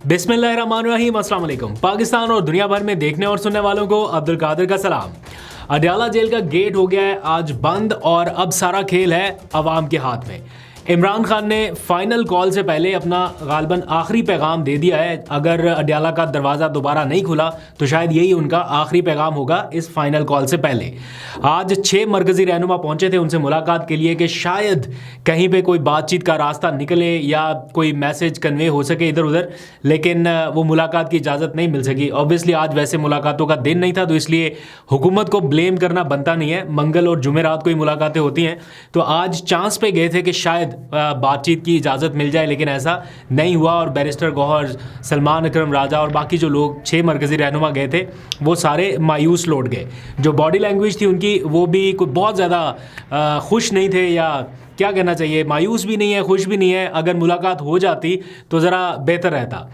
बिस्मिल्लाहिर्रहमानिर्रहीम, अस्सलाम वालेकुम। पाकिस्तान और दुनिया भर में देखने और सुनने वालों को अब्दुल कादिर का सलाम। अडयाला जेल का गेट हो गया है आज बंद और अब सारा खेल है अवाम के हाथ में। इमरान खान ने फाइनल कॉल से पहले अपना गालबन आखिरी पैगाम दे दिया है। अगर अडयाला का दरवाज़ा दोबारा नहीं खुला तो शायद यही उनका आखिरी पैगाम होगा इस फाइनल कॉल से पहले। आज 6 मरकज़ी रहनुमा पहुंचे थे उनसे मुलाकात के लिए कि शायद कहीं पे कोई बातचीत का रास्ता निकले या कोई मैसेज कन्वे हो सके इधर उधर, लेकिन वो मुलाकात की इजाज़त नहीं मिल सकी। ऑब्वियसली आज वैसे मुलाकातों का दिन नहीं था तो इसलिए हुकूमत को ब्लेम करना बनता नहीं है। मंगल और जुमेरात को ही मुलाकातें होती हैं, तो आज चांस पे गए थे कि शायद बातचीत की इजाज़त मिल जाए, लेकिन ऐसा नहीं हुआ। और बैरिस्टर गौहर, सलमान अकरम राजा और बाकी जो लोग 6 मरकज़ी रहनुमा गए थे वो सारे मायूस लौट गए। जो बॉडी लैंग्वेज थी उनकी वो भी कोई बहुत ज़्यादा खुश नहीं थे, या क्या कहना चाहिए, मायूस भी नहीं है, खुश भी नहीं है। अगर मुलाकात हो जाती तो ज़रा बेहतर रहता।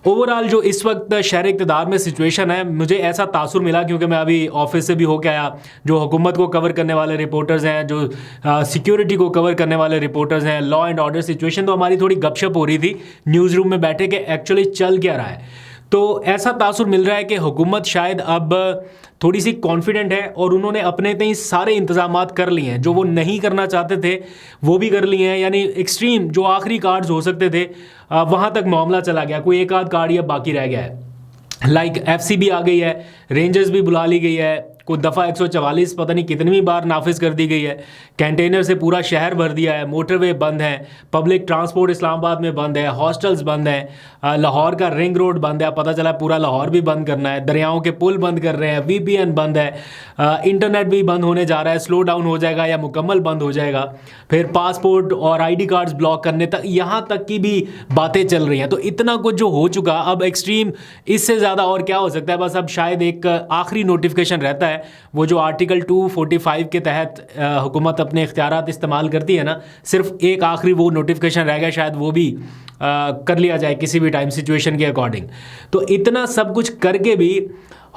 ओवरऑल जो इस वक्त शहर इक़्तिदार में सिचुएशन है, मुझे ऐसा तासुर मिला क्योंकि मैं अभी ऑफिस से भी होके आया। जो हुकूमत को कवर करने वाले रिपोर्टर्स हैं, जो सिक्योरिटी को कवर करने वाले रिपोर्टर्स हैं, लॉ एंड ऑर्डर सिचुएशन, तो हमारी थोड़ी गपशप हो रही थी न्यूज़ रूम में बैठे कि एक्चुअली चल क्या रहा है। तो ऐसा तासुर मिल रहा है कि हुकूमत शायद अब थोड़ी सी कॉन्फिडेंट है और उन्होंने अपने तय सारे इंतजामात कर लिए हैं। जो वो नहीं करना चाहते थे वो भी कर लिए हैं, यानी एक्सट्रीम जो आखिरी कार्ड्स हो सकते थे वहाँ तक मामला चला गया। कोई एक आध कार्ड या बाकी रह गया है, लाइक FCB आ गई है, रेंजर्स भी बुला ली गई है, कोई दफ़ा 144 पता नहीं कितनी बार नाफिज कर दी गई है, कंटेनर से पूरा शहर भर दिया है, मोटरवे बंद है, पब्लिक ट्रांसपोर्ट इस्लामाबाद में बंद है, हॉस्टल्स बंद हैं, लाहौर का रिंग रोड बंद है, पता चला पूरा लाहौर भी बंद करना है, दरियाओं के पुल बंद कर रहे हैं, VPN बंद है, इंटरनेट भी बंद होने जा रहा है, स्लो डाउन हो जाएगा या मुकम्मल बंद हो जाएगा। फिर पासपोर्ट और ID कार्ड्स ब्लॉक करने तक, यहाँ तक की भी बातें चल रही हैं। तो इतना कुछ जो हो चुका, अब एक्सट्रीम इससे ज़्यादा और क्या हो सकता है। बस अब शायद एक आखिरी नोटिफिकेशन रहता है, वो जो आर्टिकल 245 के तहत हुकूमत अपने इख्तियारात इस्तेमाल करती है ना, सिर्फ एक आखिरी वो नोटिफिकेशन रह गया, शायद वो भी कर लिया जाए किसी भी टाइम सिचुएशन के अकॉर्डिंग। तो इतना सब कुछ करके भी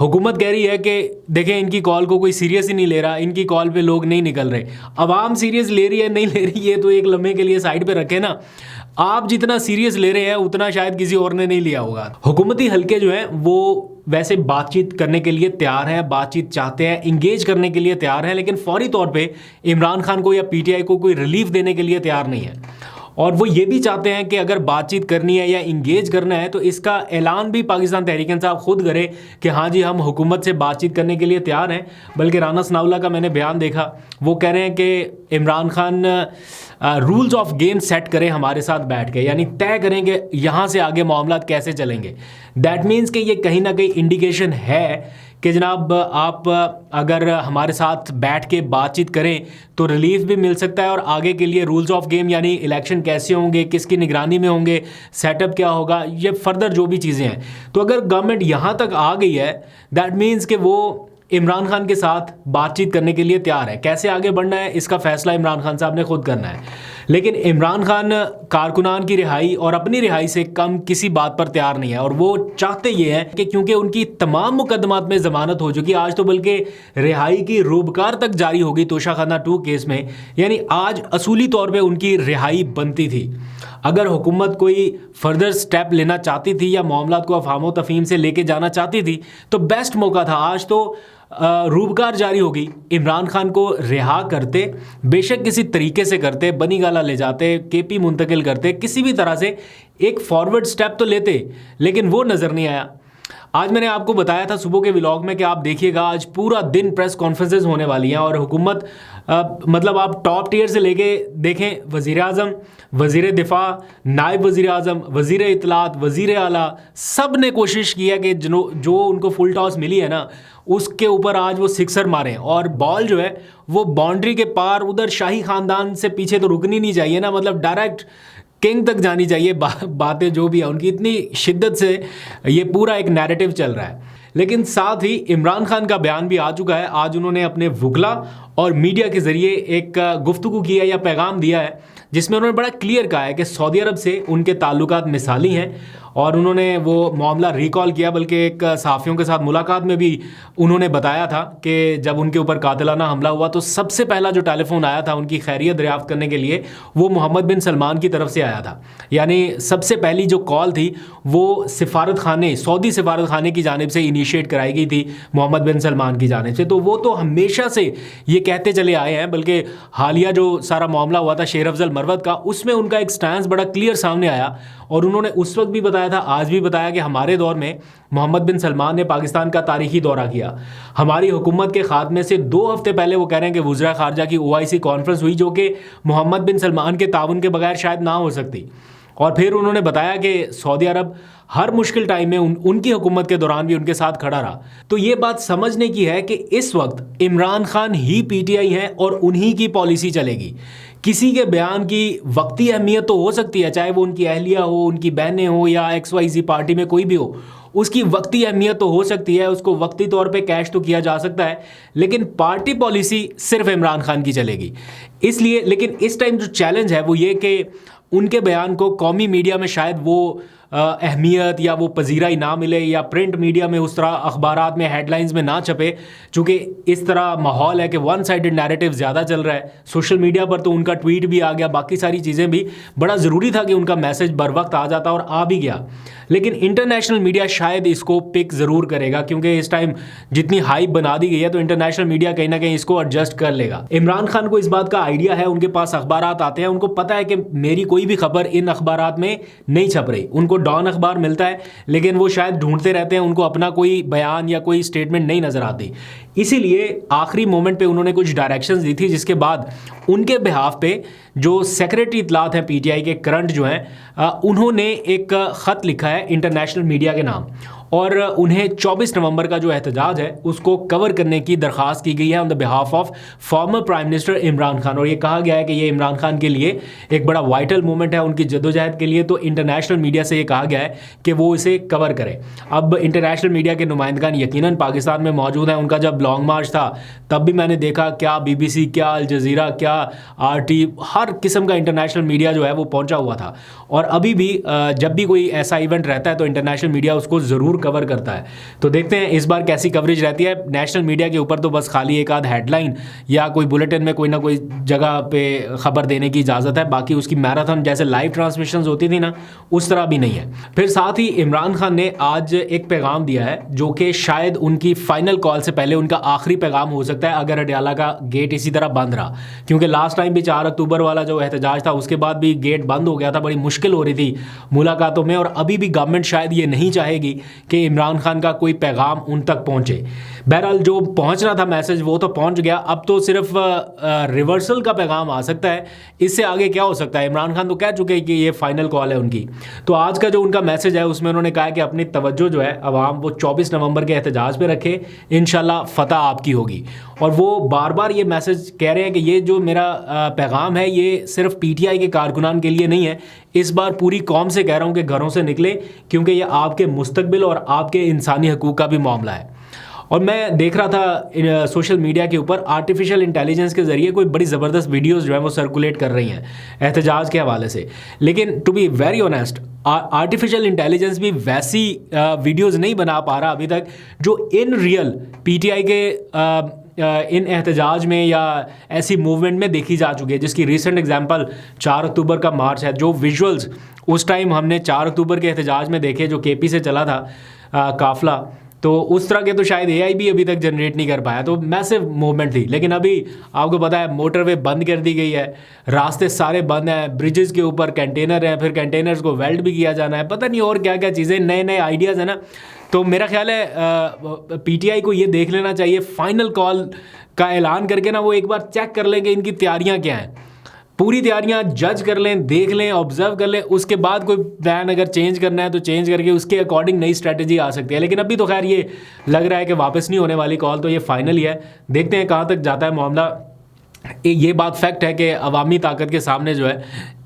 हुकूमत कह रही है कि देखें इनकी कॉल को कोई सीरियस ही नहीं ले रहा, इनकी कॉल पे लोग नहीं निकल रहे। अवाम सीरियस ले रही है नहीं ले रही, ये तो एक लम्हे के लिए साइड पे रखे ना। आप जितना सीरियस ले रहे हैं उतना शायद किसी और ने नहीं लिया होगा। हुकूमती हलके जो हैं वो वैसे बातचीत करने के लिए तैयार हैं, बातचीत चाहते हैं, इंगेज करने के लिए तैयार हैं, लेकिन फौरी तौर पे इमरान खान को या PTI को कोई रिलीफ देने के लिए तैयार नहीं है। और वो ये भी चाहते हैं कि अगर बातचीत करनी है या इंगेज करना है तो इसका ऐलान भी पाकिस्तान तहरीक इंसाफ खुद करे कि हाँ जी हम हुकूमत से बातचीत करने के लिए तैयार हैं। बल्कि राना सनाउल्लाह का मैंने बयान देखा, वो कह रहे हैं कि Imran Khan rules of game set करें हमारे साथ बैठ के, यानी तय करें कि यहाँ से आगे मामलात कैसे चलेंगे। दैट मीन्स कि ये कहीं ना कहीं इंडिकेशन है कि जनाब आप अगर हमारे साथ बैठ के बातचीत करें तो रिलीफ भी मिल सकता है, और आगे के लिए रूल्स ऑफ गेम यानी इलेक्शन कैसे होंगे, किसकी निगरानी में होंगे, सेटअप क्या होगा, ये फर्दर जो भी चीज़ें हैं। तो अगर गवर्नमेंट यहाँ तक आ गई है, दैट मीन्स कि वो इमरान खान के साथ बातचीत करने के लिए तैयार है। कैसे आगे बढ़ना है इसका फैसला इमरान खान साहब ने खुद करना है, लेकिन इमरान खान कारकुनान की रिहाई और अपनी रिहाई से कम किसी बात पर तैयार नहीं है। और वो चाहते ये हैं कि क्योंकि उनकी तमाम मुकदमात में ज़मानत हो चुकी, आज तो बल्कि रिहाई की रूबकार तक जारी होगी तोशाखाना 2 केस में, यानी आज असूली तौर पर उनकी रिहाई बनती थी। अगर हुकूमत कोई फर्दर स्टेप लेना चाहती थी या मामलात को अफहाम तफहीम से लेके जाना चाहती थी तो बेस्ट मौका था। आज तो रूबकार जारी होगी, इमरान खान को रिहा करते, बेशक किसी तरीके से करते, बनी गाला ले जाते, KP मुंतकिल करते, किसी भी तरह से एक फॉरवर्ड स्टेप तो लेते, लेकिन वो नज़र नहीं आया। आज मैंने आपको बताया था सुबह के व्लॉग में कि आप देखिएगा आज पूरा दिन प्रेस कॉन्फ्रेंसेस होने वाली हैं और हुकूमत मतलब आप टॉप टियर से लेके देखें, वज़ीर आज़म, वज़ीर दिफा, नायब वज़ीर आज़म, वज़ीर इत्तलात, वज़ीर आला, सब ने कोशिश की है कि जो उनको फुल टॉस मिली है ना उसके ऊपर आज वो सिक्सर मारें, और बॉल जो है वो बाउंड्री के पार उधर शाही ख़ानदान से पीछे तो रुकनी नहीं चाहिए ना, मतलब डायरेक्ट किंग तक जानी चाहिए। बातें जो भी है उनकी इतनी शिद्दत से ये पूरा एक नैरेटिव चल रहा है। लेकिन साथ ही इमरान खान का बयान भी आ चुका है। आज उन्होंने अपने वुकला और मीडिया के ज़रिए एक गुफ्तगू किया या पैगाम दिया है जिसमें उन्होंने बड़ा क्लियर कहा है कि सऊदी अरब से उनके ताल्लुकात मिसाली हैं और उन्होंने वो मामला रिकॉल किया, बल्कि एक सहाफ़ियों के साथ मुलाकात में भी उन्होंने बताया था कि जब उनके ऊपर कातिलाना हमला हुआ तो सबसे पहला जो टेलीफोन आया था उनकी खैरियत दरियाफ्त करने के लिए वो मोहम्मद बिन सलमान की तरफ से आया था। यानी सबसे पहली जो कॉल थी वो सिफारत खाने, सऊदी सिफारत खाने की जानिब से इनिशिएट कराई गई थी मोहम्मद बिन सलमान की जानिब से। तो वो तो हमेशा से ये कहते चले आए हैं, बल्कि हालिया जो सारा मामला हुआ था शेर अफजल मरवत का, उसमें उनका एक स्टैंस बड़ा क्लियर सामने आया और उन्होंने उस वक्त भी बताया था, आज भी बताया कि हमारे दौर में मोहम्मद बिन सलमान ने पाकिस्तान का तारीखी दौरा किया। हमारी हुकूमत के खात्मे से 2 हफ्ते पहले वो कह रहे हैं कि वज़ीर ख़ारजा की OIC कॉन्फ्रेंस हुई जो कि मोहम्मद बिन सलमान के ताउन के बगैर शायद ना हो सकती। और फिर उन्होंने बताया कि सऊदी अरब हर मुश्किल टाइम में उनकी हुकूमत के दौरान भी उनके साथ खड़ा रहा। तो ये बात समझने की है कि इस वक्त इमरान खान ही PTI हैं और उन्हीं की पॉलिसी चलेगी। किसी के बयान की वक्ती अहमियत तो हो सकती है, चाहे वो उनकी अहलिया हो, उनकी बहनें हो या XYZ पार्टी में कोई भी हो, उसकी वक्ती अहमियत तो हो सकती है, उसको वक्ती तौर पे कैश तो किया जा सकता है, लेकिन पार्टी पॉलिसी सिर्फ इमरान खान की चलेगी। इसलिए लेकिन इस टाइम जो चैलेंज है वो ये कि उनके बयान को कौमी मीडिया में शायद वो अहमियत या वो पजीराई ना मिले, या प्रिंट मीडिया में उस तरह अखबारात में हेडलाइंस में ना छपे, चूँकि इस तरह माहौल है कि वन साइडेड नैरेटिव ज़्यादा चल रहा है। सोशल मीडिया पर तो उनका ट्वीट भी आ गया, बाकी सारी चीज़ें भी, बड़ा ज़रूरी था कि उनका मैसेज बर वक्त आ जाता और आ भी गया। लेकिन इंटरनेशनल मीडिया शायद इसको पिक ज़रूर करेगा, क्योंकि इस टाइम जितनी हाइप बना दी गई है तो इंटरनेशनल मीडिया कहीं ना कहीं इसको एडजस्ट कर लेगा। इमरान खान को इस बात का आइडिया है, उनके पास अखबारात आते हैं, उनको पता है कि मेरी कोई भी खबर इन अखबारात में नहीं छप रही। उनको डॉन अखबार मिलता है लेकिन वो शायद ढूंढते रहते हैं, उनको अपना कोई बयान या कोई स्टेटमेंट नहीं नज़र आती। इसीलिए आखिरी मोमेंट पे उन्होंने कुछ डायरेक्शंस दी थी, जिसके बाद उनके बिहाफ पे जो सेक्रेटरी इतलात हैं PTI के करंट जो हैं, उन्होंने एक ख़त लिखा है इंटरनेशनल मीडिया के नाम, और उन्हें 24 नवंबर का जो एहतजाज है उसको कवर करने की दरख्वास्त की गई है on the behalf of former prime minister Imran Khan. और ये कहा गया है कि ये इमरान खान के लिए एक बड़ा वाइटल मोमेंट है उनकी जद्दोजहद के लिए, तो इंटरनेशनल मीडिया से ये कहा गया है कि वो इसे कवर करे। अब इंटरनेशनल मीडिया के नुमाइंदगान यकीनन पाकिस्तान में मौजूद हैं। उनका जब लॉन्ग मार्च था तब भी मैंने देखा क्या BBC, क्या अल जज़ीरा, क्या RT, हर किस्म का इंटरनेशनल मीडिया जो है वो पहुँचा हुआ था। और अभी भी जब भी कोई ऐसा इवेंट रहता है तो इंटरनेशनल मीडिया उसको ज़रूर कवर करता है। तो देखते हैं इस बार कैसी कवरेज रहती है। नेशनल मीडिया के ऊपर तो बस खाली एक आध हेडलाइन या कोई बुलेटिन में कोई ना कोई जगह पे खबर देने की इजाज़त है, बाकी उसकी मैराथन जैसे लाइव ट्रांसमिशंस होती थी ना, उस तरह भी नहीं है। फिर साथ ही इमरान खान ने आज एक पैगाम दिया है जो कि शायद उनकी फाइनल कॉल से पहले उनका आखिरी पैगाम हो सकता है अगर अडयाला का गेट इसी तरह बंद रहा, क्योंकि लास्ट टाइम भी 4 अक्टूबर वाला जो एहतजाज था उसके बाद भी गेट बंद हो गया था, बड़ी मुश्किल हो रही थी मुलाकातों में। और अभी भी गवर्नमेंट शायद ये नहीं चाहेगी कि इमरान खान का कोई पैगाम उन तक पहुंचे। बहरहाल जो पहुंचना था मैसेज वो तो पहुंच गया, अब तो सिर्फ रिवर्सल का पैगाम आ सकता है। इससे आगे क्या हो सकता है? इमरान खान तो कह चुके हैं कि ये फाइनल कॉल है उनकी। तो आज का जो उनका मैसेज है उसमें उन्होंने कहा है कि अपनी तवज्जो जो है अवाम वो 24 नवंबर के एहतजाज पे रखे, इंशाल्लाह फतह आपकी होगी। और वो बार बार ये मैसेज कह रहे हैं कि ये जो मेरा पैगाम है ये सिर्फ PTI के कारकुनान के लिए नहीं है, इस बार पूरी कौम से कह रहा हूँ कि घरों से निकले, क्योंकि ये आपके मुस्तकबिल और आपके इंसानी हकूक़ का भी मामला है। और मैं देख रहा था सोशल मीडिया के ऊपर आर्टिफिशियल इंटेलिजेंस के ज़रिए कोई बड़ी ज़बरदस्त वीडियोस जो है वो सर्कुलेट कर रही हैं एहतजाज के हवाले से, लेकिन to be very honest artificial intelligence भी वैसी वीडियोस नहीं बना पा रहा अभी तक जो इन रियल PTI के इन एहतजाज में या ऐसी मूवमेंट में देखी जा चुकी है, जिसकी रिसेंट एग्जांपल 4 अक्टूबर का मार्च है। जो विजुअल्स उस टाइम हमने 4 अक्टूबर के एहतजाज में देखे जो KP से चला था काफिला, तो उस तरह के तो शायद AI भी अभी तक जनरेट नहीं कर पाया। तो मैसिव मूवमेंट थी, लेकिन अभी आपको पता है मोटरवे बंद कर दी गई है, रास्ते सारे बंद हैं, ब्रिजेस के ऊपर कंटेनर हैं, फिर कंटेनर्स को वेल्ड भी किया जाना है, पता नहीं और क्या क्या चीज़ें, नए नए आइडियाज़ हैं ना। तो मेरा ख्याल है PTI को ये देख लेना चाहिए, फाइनल कॉल का ऐलान करके ना वो एक बार चेक कर लें कि इनकी तैयारियाँ क्या हैं, पूरी तैयारियां जज कर लें, देख लें, ऑब्जर्व कर लें, उसके बाद कोई प्लान अगर चेंज करना है तो चेंज करके उसके अकॉर्डिंग नई स्ट्रेटजी आ सकती है। लेकिन अभी तो खैर ये लग रहा है कि वापस नहीं होने वाली कॉल, तो ये फाइनल ही है। देखते हैं कहाँ तक जाता है मामला। ये बात फैक्ट है कि अवामी ताकत के सामने जो है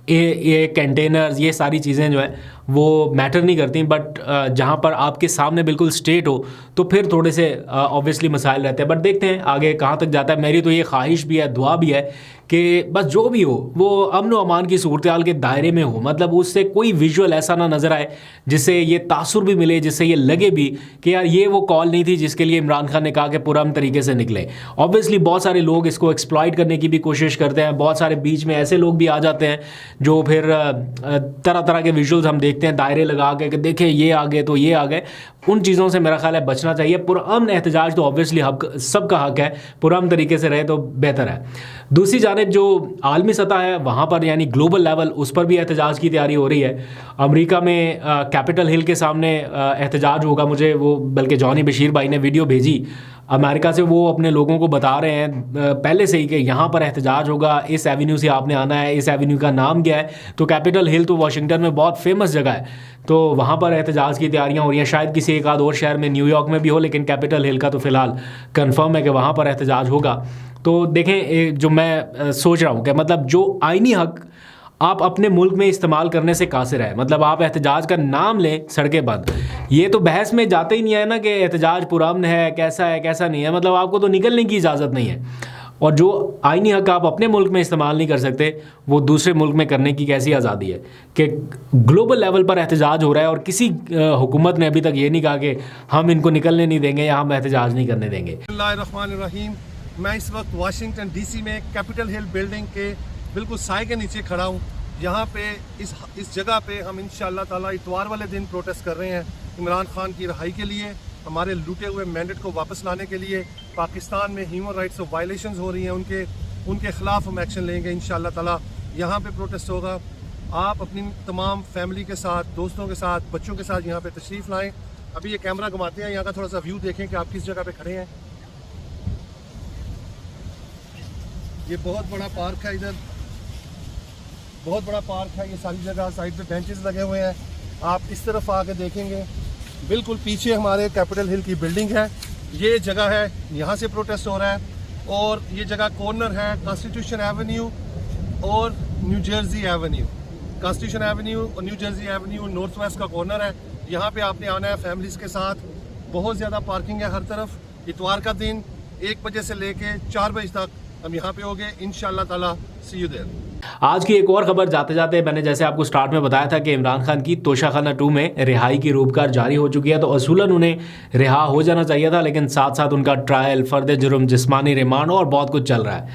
ये कंटेनर्स, ये सारी चीज़ें जो है वो मैटर नहीं करती, बट जहाँ पर आपके सामने बिल्कुल स्टेट हो तो फिर थोड़े से ऑब्वियसली मसाइल रहते हैं। बट देखते हैं आगे कहाँ तक जाता है। मेरी तो ये ख्वाहिश भी है, दुआ भी है कि बस जो भी हो वो अमन व अमान की सूरत हाल के दायरे में हो, मतलब उससे कोई विजुअल ऐसा ना नज़र आए जिससे ये तासुर भी मिले, जिससे ये लगे भी कि यार ये वो कॉल नहीं थी जिसके लिए इमरान खान ने कहा कि पुरअमन तरीके से निकले। ऑब्वियसली बहुत सारे लोग इसको एक्सप्लॉइट करने की भी कोशिश करते हैं, बहुत सारे बीच में ऐसे लोग भी आ जाते हैं जो फिर तरह तरह के विजुअल्स हम देखते हैं दायरे लगा के कि देखें ये आ गए तो ये आ गए। उन चीज़ों से मेरा ख्याल है बचना चाहिए। पुरअमन एहतजाज तो ऑब्वियसली हक सबका हक है, पुरअमन तरीके से रहे तो बेहतर है। दूसरी जानिब जो आलमी सतह है वहाँ पर यानी ग्लोबल लेवल, उस पर भी एहतजाज की तैयारी हो रही है। अमेरिका में कैपिटल हिल के सामने एहतजाज होगा, मुझे वो बल्कि जॉनी बशीर भाई ने वीडियो भेजी अमेरिका से, वो अपने लोगों को बता रहे हैं पहले से ही कि यहाँ पर एहतजाज होगा, इस एवेन्यू से आपने आना है, इस एवेन्यू का नाम क्या है। तो कैपिटल हिल तो वाशिंगटन में बहुत फेमस जगह है, तो वहाँ पर एहतजाज की तैयारियाँ हो रही हैं। शायद किसी एक आध और शहर में, न्यूयॉर्क में भी हो, लेकिन कैपिटल हिल का तो फ़िलहाल कंफर्म है कि वहाँ पर एहतजाज होगा। तो देखें जो मैं सोच रहा हूँ कि मतलब जो आइनी हक आप अपने मुल्क में इस्तेमाल करने से कासिर है, मतलब आप एहतजाज का नाम लें, सड़कें बंद, ये तो बहस में जाते ही नहीं है ना कि एहतजाज पुरअमन है कैसा नहीं है। मतलब आपको तो निकलने की इजाज़त नहीं है, और जो आइनी हक आप अपने मुल्क में इस्तेमाल नहीं कर सकते वो दूसरे मुल्क में करने की कैसी आज़ादी है। कि ग्लोबल लेवल पर एहतजाज हो रहा है और किसी हुकूमत ने अभी तक ये नहीं कहा कि हम इनको निकलने नहीं देंगे या हम एहतजाज नहीं करने देंगे। बिस्मिल्लाहिर्रहमानिर्रहीम। मैं इस वक्त वाशिंगटन डीसी में कैपिटल हिल बिल्डिंग के बिल्कुल साए के नीचे खड़ा हूँ। यहाँ पे इस जगह पे हम इंशाअल्लाह ताला इतवार वाले दिन प्रोटेस्ट कर रहे हैं इमरान खान की रिहाई के लिए, हमारे लूटे हुए मैंडेट को वापस लाने के लिए। पाकिस्तान में ह्यूमन राइट्स ऑफ वायलेशंस हो रही हैं, उनके ख़िलाफ़ हम एक्शन लेंगे इंशाअल्लाह ताला। यहाँ पे प्रोटेस्ट होगा। आप अपनी तमाम फैमिली के साथ, दोस्तों के साथ, बच्चों के साथ यहाँ पे तशरीफ़ लाएँ। अभी ये कैमरा घुमाते हैं, यहाँ का थोड़ा सा व्यू देखें कि आप किस जगह पे खड़े हैं। ये बहुत बड़ा पार्क है, इधर बहुत बड़ा पार्क है। ये सारी जगह साइड पे बेंचेस लगे हुए हैं। आप इस तरफ आके देखेंगे, बिल्कुल पीछे हमारे कैपिटल हिल की बिल्डिंग है। ये जगह है, यहाँ से प्रोटेस्ट हो रहा है। और ये जगह कॉर्नर है कॉन्स्टिट्यूशन एवेन्यू और New Jersey Avenue. Constitution Avenue और New Jersey Avenue North West का कॉर्नर है। यहाँ पे आपने आना है फैमिलीज़ के साथ। बहुत ज़्यादा पार्किंग है हर तरफ। इतवार का दिन 1 बजे से लेके 4 बजे तक हम यहाँ पे होंगे इंशाअल्लाह ताला। सी यू देयर। आज की एक और खबर जाते जाते, मैंने जैसे आपको स्टार्ट में बताया था कि इमरान खान की तोशाखाना 2 में रिहाई की रूपकार जारी हो चुकी है। तो असूलन उन्हें रिहा हो जाना चाहिए था, लेकिन साथ साथ उनका ट्रायल, फर्द जुर्म, जिस्मानी रिमांड और बहुत कुछ चल रहा है।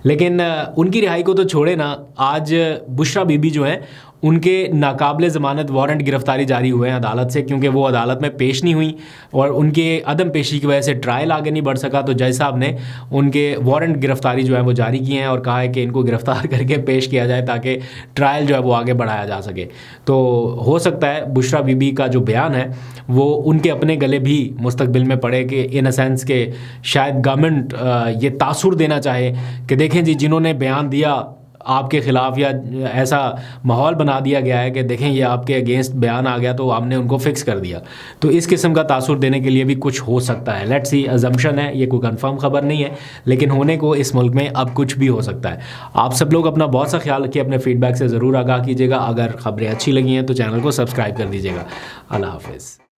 लेकिन उनकी रिहाई को तो छोड़े ना, आज बुशरा बीबी जो हैं उनके नाकाबिले ज़मानत वारंट गिरफ्तारी जारी हुए हैं अदालत से, क्योंकि वो अदालत में पेश नहीं हुई और उनके अदम पेशी की वजह से ट्रायल आगे नहीं बढ़ सका। तो जज साहब ने उनके वारंट गिरफ्तारी जो है वो जारी किए हैं और कहा है कि इनको गिरफ्तार करके पेश किया जाए ताकि ट्रायल जो है वो आगे बढ़ाया जा सके। तो हो सकता है बुशरा बीबी का जो बयान है वो उनके अपने गले भी मुस्तकबिल में पड़े, कि इन अ सेंस के शायद गवर्नमेंट ये तासुर देना चाहे कि देखें जी, जिन्होंने बयान दिया आपके ख़िलाफ़ या ऐसा माहौल बना दिया गया है कि देखें ये आपके अगेंस्ट बयान आ गया तो हमने उनको फ़िक्स कर दिया। तो इस किस्म का तासुर देने के लिए भी कुछ हो सकता है। लेट्स सी, अजम्पशन है, ये कोई कंफर्म खबर नहीं है, लेकिन होने को इस मुल्क में अब कुछ भी हो सकता है। आप सब लोग अपना बहुत सा ख्याल रखिए, अपने फीडबैक से ज़रूर आगाह कीजिएगा। अगर खबरें अच्छी लगी हैं तो चैनल को सब्सक्राइब कर दीजिएगा। अल्लाह हाफ़िज़।